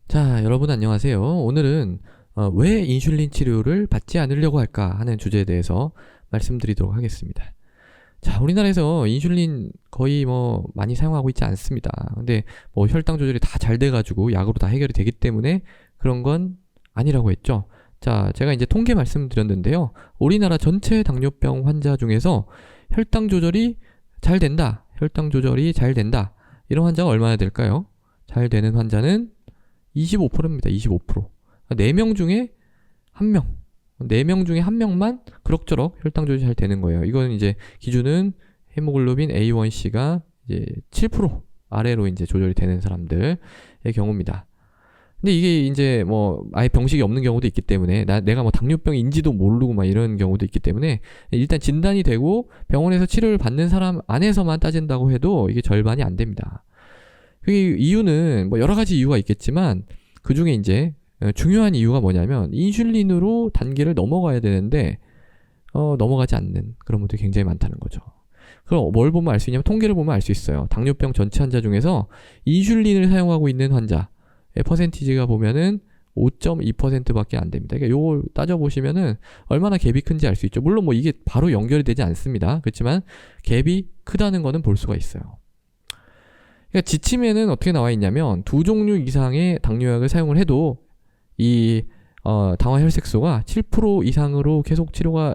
자, 여러분 안녕하세요. 오늘은 왜 인슐린 치료를 받지 않으려고 할까 하는 주제에 대해서 말씀드리도록 하겠습니다. 자, 우리나라에서 인슐린 거의 많이 사용하고 있지 않습니다. 근데 혈당 조절이 다 잘 돼가지고 약으로 다 해결이 되기 때문에 그런 건 아니라고 했죠. 자, 제가 이제 통계 말씀드렸는데요. 우리나라 전체 당뇨병 환자 중에서 혈당 조절이 잘 된다. 혈당 조절이 잘 된다. 이런 환자가 얼마나 될까요? 잘 되는 환자는 25%입니다. 25%. 4명 중에 1명. 4명 중에 1명만 그럭저럭 혈당 조절이 잘 되는 거예요. 이건 이제 기준은 헤모글로빈 A1C가 이제 7% 아래로 이제 조절이 되는 사람들의 경우입니다. 근데 이게 이제 아예 병식이 없는 경우도 있기 때문에 내가 당뇨병인지도 모르고 이런 경우도 있기 때문에 일단 진단이 되고 병원에서 치료를 받는 사람 안에서만 따진다고 해도 이게 절반이 안 됩니다. 그 이유는 여러 가지 이유가 있겠지만 그 중에 이제 중요한 이유가 뭐냐면 인슐린으로 단계를 넘어가야 되는데 넘어가지 않는 그런 분들이 굉장히 많다는 거죠. 그럼 뭘 보면 알 수 있냐면 통계를 보면 알 수 있어요. 당뇨병 전체 환자 중에서 인슐린을 사용하고 있는 환자의 퍼센티지가 보면은 5.2%밖에 안 됩니다. 그러니까 요걸 따져보시면은 얼마나 갭이 큰지 알 수 있죠. 물론 이게 바로 연결이 되지 않습니다. 그렇지만 갭이 크다는 거는 볼 수가 있어요. 그러니까 지침에는 어떻게 나와 있냐면 2종류 이상의 당뇨약을 사용을 해도 이 당화혈색소가 7% 이상으로 계속 치료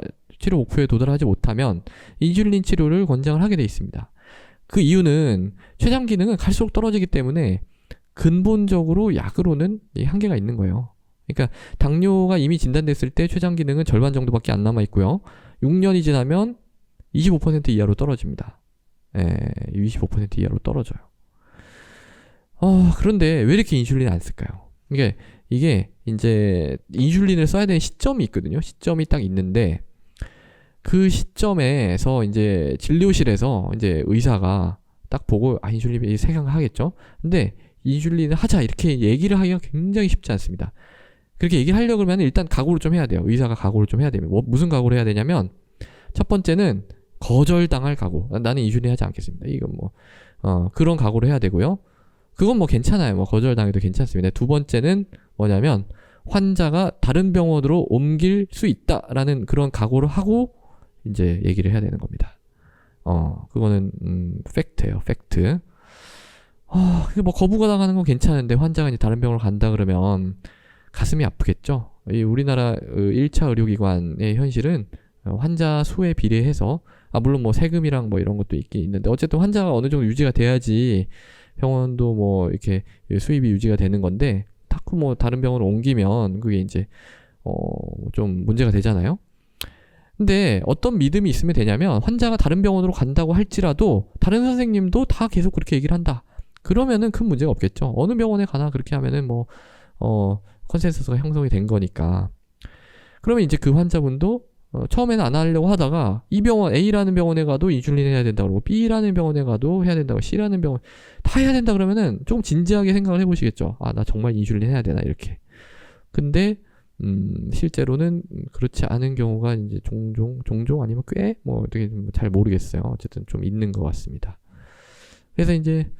목표에 도달하지 못하면 인슐린 치료를 권장을 하게 돼 있습니다. 그 이유는 췌장 기능은 갈수록 떨어지기 때문에 근본적으로 약으로는 한계가 있는 거예요. 그러니까 당뇨가 이미 진단됐을 때 췌장 기능은 절반 정도밖에 안 남아 있고요. 6년이 지나면 25% 이하로 떨어집니다. 25% 이하로 떨어져요. 그런데 왜 이렇게 인슐린을 안 쓸까요? 이게 이제 인슐린을 써야 되는 시점이 있거든요. 시점이 딱 있는데 그 시점에서 이제 진료실에서 이제 의사가 딱 보고 인슐린 생각하겠죠. 근데 인슐린을 하자 이렇게 얘기를 하기가 굉장히 쉽지 않습니다. 그렇게 얘기를 하려고 그러면 일단 각오를 좀 해야 돼요. 의사가 각오를 좀 해야 됩니다. 무슨 각오를 해야 되냐면 첫 번째는 거절당할 각오. 나는 인슐린 하지 않겠습니다. 이건 그런 각오를 해야 되고요. 그건 괜찮아요. 거절당해도 괜찮습니다. 두 번째는 뭐냐면 환자가 다른 병원으로 옮길 수 있다라는 그런 각오를 하고 이제 얘기를 해야 되는 겁니다. 그거는 팩트예요. 팩트. 거부가 당하는 건 괜찮은데 환자가 이제 다른 병원으로 간다 그러면 가슴이 아프겠죠. 이 우리나라 1차 의료기관의 현실은 환자 수에 비례해서 물론 세금이랑 이런 것도 있긴 있는데 어쨌든 환자가 어느 정도 유지가 돼야지 병원도 이렇게 수입이 유지가 되는 건데 자꾸 다른 병원으로 옮기면 그게 이제 좀 문제가 되잖아요. 근데 어떤 믿음이 있으면 되냐면 환자가 다른 병원으로 간다고 할지라도 다른 선생님도 다 계속 그렇게 얘기를 한다. 그러면은 큰 문제가 없겠죠. 어느 병원에 가나 그렇게 하면은 컨센서스가 형성이 된 거니까. 그러면 이제 그 환자분도 처음에는 안 하려고 하다가 이 병원 A라는 병원에 가도 인슐린 해야 된다 그러고 B라는 병원에 가도 해야 된다고 C라는 병원 다 해야 된다 그러면은 조금 진지하게 생각을 해보시겠죠. 나 정말 인슐린 해야 되나 이렇게. 근데 실제로는 그렇지 않은 경우가 이제 종종 아니면 꽤 어떻게 잘 모르겠어요. 어쨌든 좀 있는 것 같습니다. 그래서 이제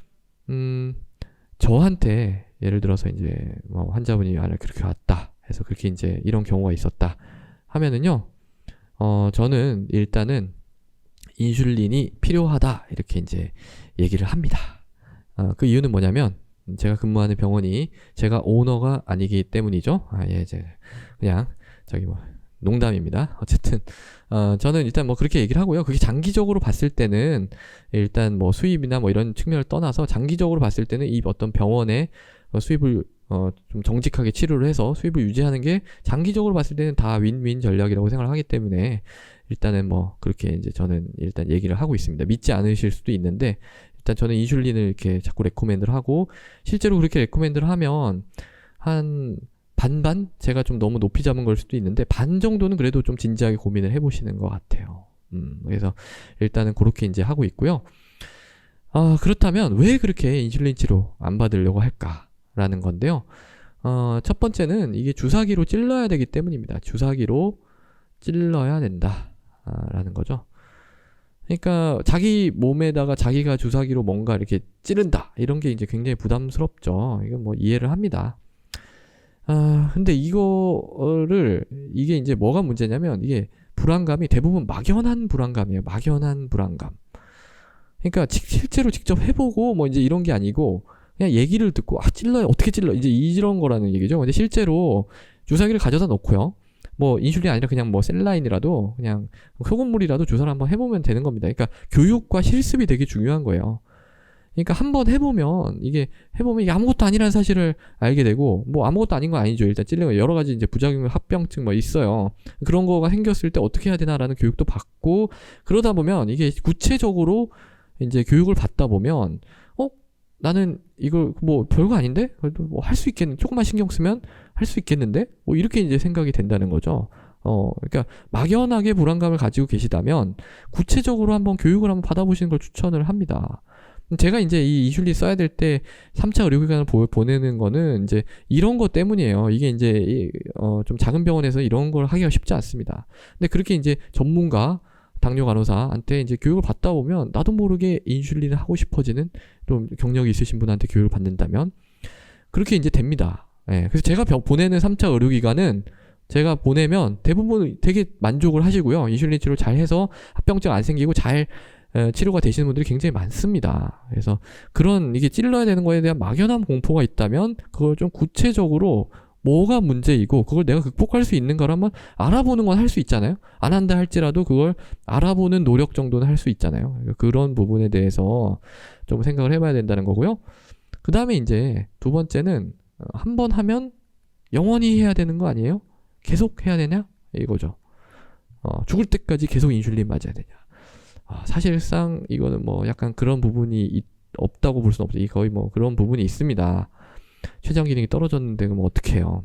저한테 예를 들어서 이제 환자분이 그렇게 왔다 해서 그렇게 이제 이런 경우가 있었다 하면은요. 저는 일단은 인슐린이 필요하다 이렇게 이제 얘기를 합니다. 그 이유는 뭐냐면 제가 근무하는 병원이 제가 오너가 아니기 때문이죠. 그냥 농담입니다. 어쨌든 저는 일단 그렇게 얘기를 하고요. 그게 장기적으로 봤을 때는 일단 수입이나 이런 측면을 떠나서 장기적으로 봤을 때는 이 어떤 병원의 수입을 좀 정직하게 치료를 해서 수입을 유지하는 게 장기적으로 봤을 때는 다 윈윈 전략이라고 생각을 하기 때문에 일단은 그렇게 이제 저는 일단 얘기를 하고 있습니다. 믿지 않으실 수도 있는데 일단 저는 인슐린을 이렇게 자꾸 레코멘드를 하고 실제로 그렇게 레코멘드를 하면 한 반반? 제가 좀 너무 높이 잡은 걸 수도 있는데 반 정도는 그래도 좀 진지하게 고민을 해보시는 것 같아요. 그래서 일단은 그렇게 이제 하고 있고요. 그렇다면 왜 그렇게 인슐린 치료 안 받으려고 할까라는 건데요. 첫 번째는 이게 주사기로 찔러야 되기 때문입니다. 주사기로 찔러야 된다라는 거죠. 그러니까 자기 몸에다가 자기가 주사기로 뭔가 이렇게 찌른다 이런 게 이제 굉장히 부담스럽죠. 이건 이해를 합니다. 근데 이게 이제 뭐가 문제냐면 이게 불안감이 대부분 막연한 불안감이에요. 막연한 불안감. 그러니까 실제로 직접 해보고 뭐 이제 이런 게 아니고 그냥 얘기를 듣고 찔러요. 어떻게 찔러? 이제 이런 거라는 얘기죠. 근데 실제로 주사기를 가져다 놓고요. 뭐 인슐린이 아니라 그냥 뭐 셀라인이라도 그냥 소금물이라도 주사를 한번 해보면 되는 겁니다. 그러니까 교육과 실습이 되게 중요한 거예요. 그러니까 한번 해보면 이게 아무것도 아니라는 사실을 알게 되고 뭐 아무것도 아닌 건 아니죠. 일단 찔리면 여러 가지 이제 부작용, 합병증 뭐 있어요. 그런 거가 생겼을 때 어떻게 해야 되나라는 교육도 받고 그러다 보면 이게 구체적으로 이제 교육을 받다 보면 나는 이걸 뭐 별거 아닌데 그래도 뭐 할 수 있겠는 조금만 신경 쓰면 할 수 있겠는데 뭐 이렇게 이제 생각이 된다는 거죠. 그러니까 막연하게 불안감을 가지고 계시다면 구체적으로 한번 교육을 한번 받아보시는 걸 추천을 합니다. 제가 이제 이 인슐린 써야 될 때 3차 의료기관을 보내는 거는 이제 이런 것 때문이에요. 이게 이제 좀 작은 병원에서 이런 걸 하기가 쉽지 않습니다. 근데 그렇게 이제 전문가 당뇨 간호사한테 이제 교육을 받다 보면 나도 모르게 인슐린을 하고 싶어지는 좀 경력이 있으신 분한테 교육을 받는다면 그렇게 이제 됩니다. 예. 그래서 제가 보내는 3차 의료기관은 제가 보내면 대부분 되게 만족을 하시고요. 인슐린 치료 잘 해서 합병증 안 생기고 잘 치료가 되시는 분들이 굉장히 많습니다. 그래서 그런 이게 찔러야 되는 거에 대한 막연한 공포가 있다면 그걸 좀 구체적으로 뭐가 문제이고 그걸 내가 극복할 수 있는가를 한번 알아보는 건 할 수 있잖아요. 안 한다 할지라도 그걸 알아보는 노력 정도는 할 수 있잖아요. 그런 부분에 대해서 좀 생각을 해봐야 된다는 거고요. 그 다음에 이제 두 번째는 한 번 하면 영원히 해야 되는 거 아니에요? 계속 해야 되냐? 이거죠. 죽을 때까지 계속 인슐린 맞아야 되냐? 사실상 이거는 뭐 약간 그런 부분이 없다고 볼 수는 없죠. 거의 뭐 그런 부분이 있습니다. 췌장 기능이 떨어졌는데 그럼 어떡해요?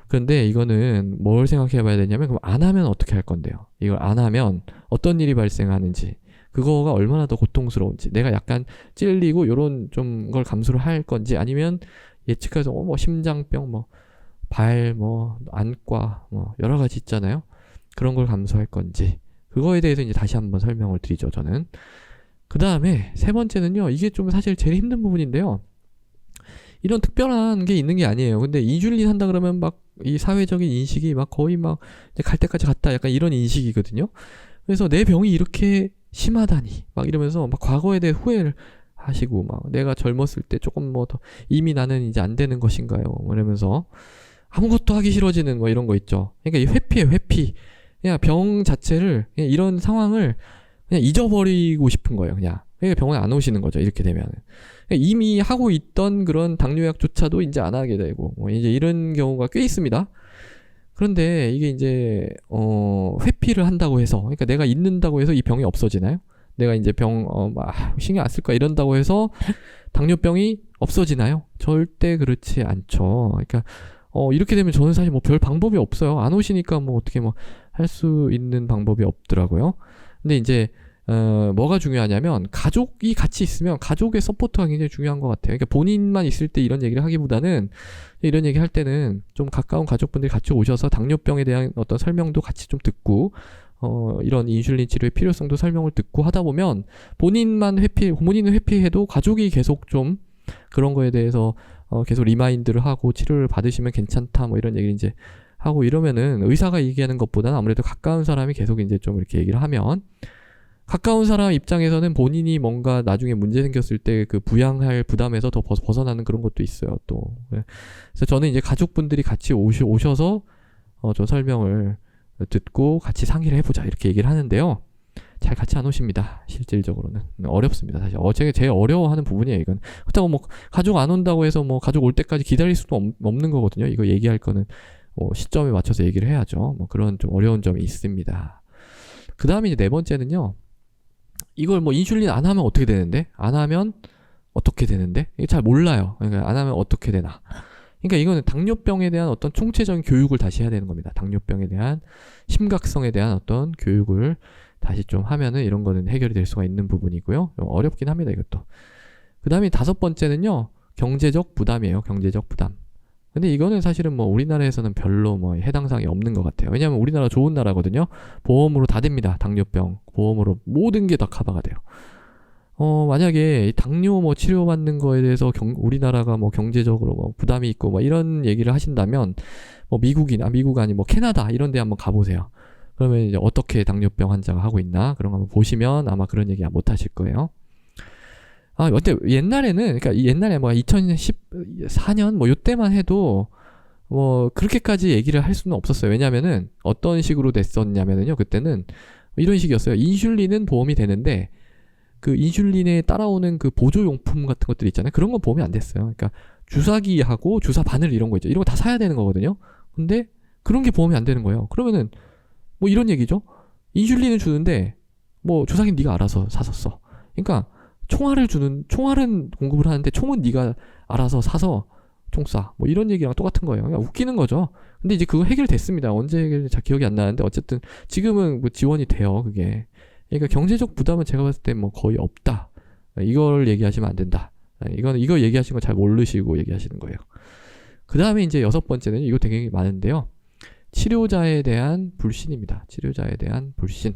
그런데 이거는 뭘 생각해 봐야 되냐면 그럼 안 하면 어떻게 할 건데요? 이걸 안 하면 어떤 일이 발생하는지 그거가 얼마나 더 고통스러운지 내가 약간 찔리고 요런 좀 걸 감수를 할 건지 아니면 예측해서 뭐 심장병 뭐 발 뭐 안과 뭐 여러 가지 있잖아요. 그런 걸 감수할 건지 그거에 대해서 이제 다시 한번 설명을 드리죠. 저는 그 다음에 세 번째는요. 이게 좀 사실 제일 힘든 부분인데요. 이런 특별한 게 있는 게 아니에요. 근데 인슐린 한다 그러면 막 이 사회적인 인식이 막 거의 막 갈 때까지 갔다 약간 이런 인식이거든요. 그래서 내 병이 이렇게 심하다니 막 이러면서 막 과거에 대해 후회를 하시고 막 내가 젊었을 때 조금 뭐 더 이미 나는 이제 안 되는 것인가요? 뭐 이러면서 아무것도 하기 싫어지는 뭐 이런 거 있죠. 그러니까 이 회피예요, 회피. 그냥 병 자체를 그냥 이런 상황을 그냥 잊어버리고 싶은 거예요, 그냥. 그러니까 병원에 안 오시는 거죠, 이렇게 되면. 이미 하고 있던 그런 당뇨약조차도 이제 안 하게 되고, 뭐 이제 이런 경우가 꽤 있습니다. 그런데 이게 이제, 회피를 한다고 해서, 그러니까 내가 잊는다고 해서 이 병이 없어지나요? 내가 이제 막 신경 안 쓸 거야 이런다고 해서 당뇨병이 없어지나요? 절대 그렇지 않죠. 그러니까, 이렇게 되면 저는 사실 뭐 별 방법이 없어요. 안 오시니까 뭐 어떻게 뭐 할 수 있는 방법이 없더라고요. 근데 이제, 뭐가 중요하냐면 가족이 같이 있으면 가족의 서포트가 굉장히 중요한 것 같아요. 그러니까 본인만 있을 때 이런 얘기를 하기보다는 이런 얘기 할 때는 좀 가까운 가족분들이 같이 오셔서 당뇨병에 대한 어떤 설명도 같이 좀 듣고 이런 인슐린 치료의 필요성도 설명을 듣고 하다 보면 본인은 회피해도 가족이 계속 좀 그런 거에 대해서 계속 리마인드를 하고 치료를 받으시면 괜찮다 뭐 이런 얘기를 이제 하고 이러면은 의사가 얘기하는 것보다는 아무래도 가까운 사람이 계속 이제 좀 이렇게 얘기를 하면 가까운 사람 입장에서는 본인이 뭔가 나중에 문제 생겼을 때 그 부양할 부담에서 더 벗어나는 그런 것도 있어요, 또. 그래서 저는 이제 가족분들이 같이 오셔서, 좀 설명을 듣고 같이 상의를 해보자, 이렇게 얘기를 하는데요. 잘 같이 안 오십니다, 실질적으로는. 어렵습니다, 사실. 제일 어려워하는 부분이에요, 이건. 그렇다고 뭐, 가족 안 온다고 해서 뭐, 가족 올 때까지 기다릴 수도 없는 거거든요. 이거 얘기할 거는, 시점에 맞춰서 얘기를 해야죠. 뭐, 그런 좀 어려운 점이 있습니다. 그 다음에 이제 네 번째는요. 이걸 뭐 인슐린 안 하면 어떻게 되는데? 안 하면 어떻게 되는데? 이게 잘 몰라요. 그러니까 안 하면 어떻게 되나. 그러니까 이거는 당뇨병에 대한 어떤 총체적인 교육을 다시 해야 되는 겁니다. 당뇨병에 대한 심각성에 대한 어떤 교육을 다시 좀 하면은 이런 거는 해결이 될 수가 있는 부분이고요. 어렵긴 합니다, 이것도. 그 다음에 다섯 번째는요. 경제적 부담이에요. 경제적 부담. 근데 이거는 사실은 뭐 우리나라에서는 별로 뭐 해당 사항이 없는 것 같아요. 왜냐하면 우리나라 좋은 나라거든요. 보험으로 다 됩니다. 당뇨병 보험으로 모든 게 다 커버가 돼요. 만약에 당뇨 뭐 치료받는 거에 대해서 우리나라가 뭐 경제적으로 뭐 부담이 있고 뭐 이런 얘기를 하신다면 뭐 미국 아니 뭐 캐나다 이런 데 한번 가보세요. 그러면 이제 어떻게 당뇨병 환자가 하고 있나 그런 거 한번 보시면 아마 그런 얘기 못 하실 거예요. 어때 옛날에는 그러니까 옛날에 뭐 2014년 뭐 요때만 해도 뭐 그렇게까지 얘기를 할 수는 없었어요. 왜냐면은 어떤 식으로 됐었냐면은요. 그때는 이런 식이었어요. 인슐린은 보험이 되는데 그 인슐린에 따라오는 그 보조용품 같은 것들 있잖아요. 그런 건 보험이 안 됐어요. 그러니까 주사기하고 주사 바늘 이런 거 있죠. 이런 거 다 사야 되는 거거든요. 근데 그런 게 보험이 안 되는 거예요. 그러면은 뭐 이런 얘기죠. 인슐린을 주는데 뭐 주사기는 네가 알아서 사서 써. 그러니까 총알은 공급을 하는데 총은 네가 알아서 사서 총 쏴. 뭐 이런 얘기랑 똑같은 거예요. 그냥 웃기는 거죠. 근데 이제 그거 해결됐습니다. 언제 해결됐는지 잘 기억이 안 나는데 어쨌든 지금은 뭐 지원이 돼요. 그게. 그러니까 경제적 부담은 제가 봤을 때 뭐 거의 없다. 이걸 얘기하시면 안 된다. 이거 얘기하시는 거 잘 모르시고 얘기하시는 거예요. 그 다음에 이제 6번째는 이거 되게 많은데요. 치료자에 대한 불신입니다. 치료자에 대한 불신.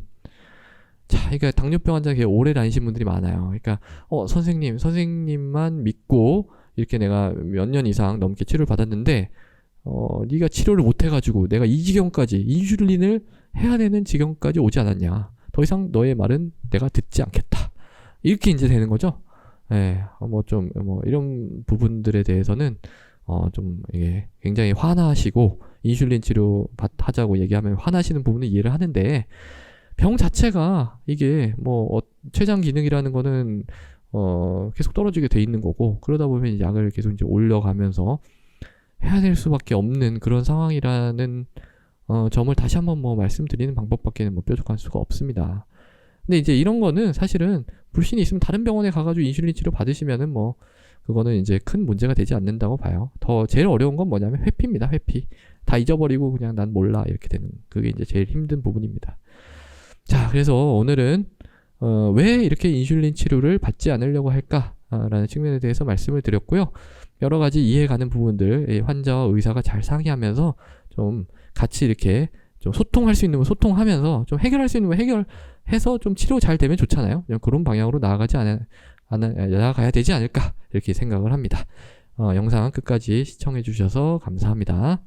자, 그러니까 당뇨병 환자에 오래 다니신 분들이 많아요. 그러니까 선생님만 믿고 이렇게 내가 몇 년 이상 넘게 치료를 받았는데 네가 치료를 못 해가지고 내가 이 지경까지 인슐린을 해야 되는 지경까지 오지 않았냐. 더 이상 너의 말은 내가 듣지 않겠다. 이렇게 이제 되는 거죠. 예, 뭐 이런 부분들에 대해서는 좀 이게 굉장히 화나시고 인슐린 치료 하자고 얘기하면 화나시는 부분은 이해를 하는데 병 자체가 이게 뭐 췌장 기능이라는 거는 계속 떨어지게 돼 있는 거고 그러다 보면 이제 약을 계속 이제 올려가면서 해야 될 수밖에 없는 그런 상황이라는 점을 다시 한번 뭐 말씀드리는 방법밖에는 뭐 뾰족할 수가 없습니다. 근데 이제 이런 거는 사실은 불신이 있으면 다른 병원에 가가지고 인슐린 치료 받으시면은 뭐 그거는 이제 큰 문제가 되지 않는다고 봐요. 제일 어려운 건 뭐냐면 회피입니다. 회피. 다 잊어버리고 그냥 난 몰라 이렇게 되는 그게 이제 제일 힘든 부분입니다. 자, 그래서 오늘은 왜 이렇게 인슐린 치료를 받지 않으려고 할까라는 측면에 대해서 말씀을 드렸고요. 여러 가지 이해가는 부분들 환자와 의사가 잘 상의하면서 좀 같이 이렇게 좀 소통할 수 있는 거 소통하면서 좀 해결할 수 있는 거 해결해서 좀 치료 잘 되면 좋잖아요. 그런 방향으로 나아가야 되지 않을까 이렇게 생각을 합니다. 영상 끝까지 시청해 주셔서 감사합니다.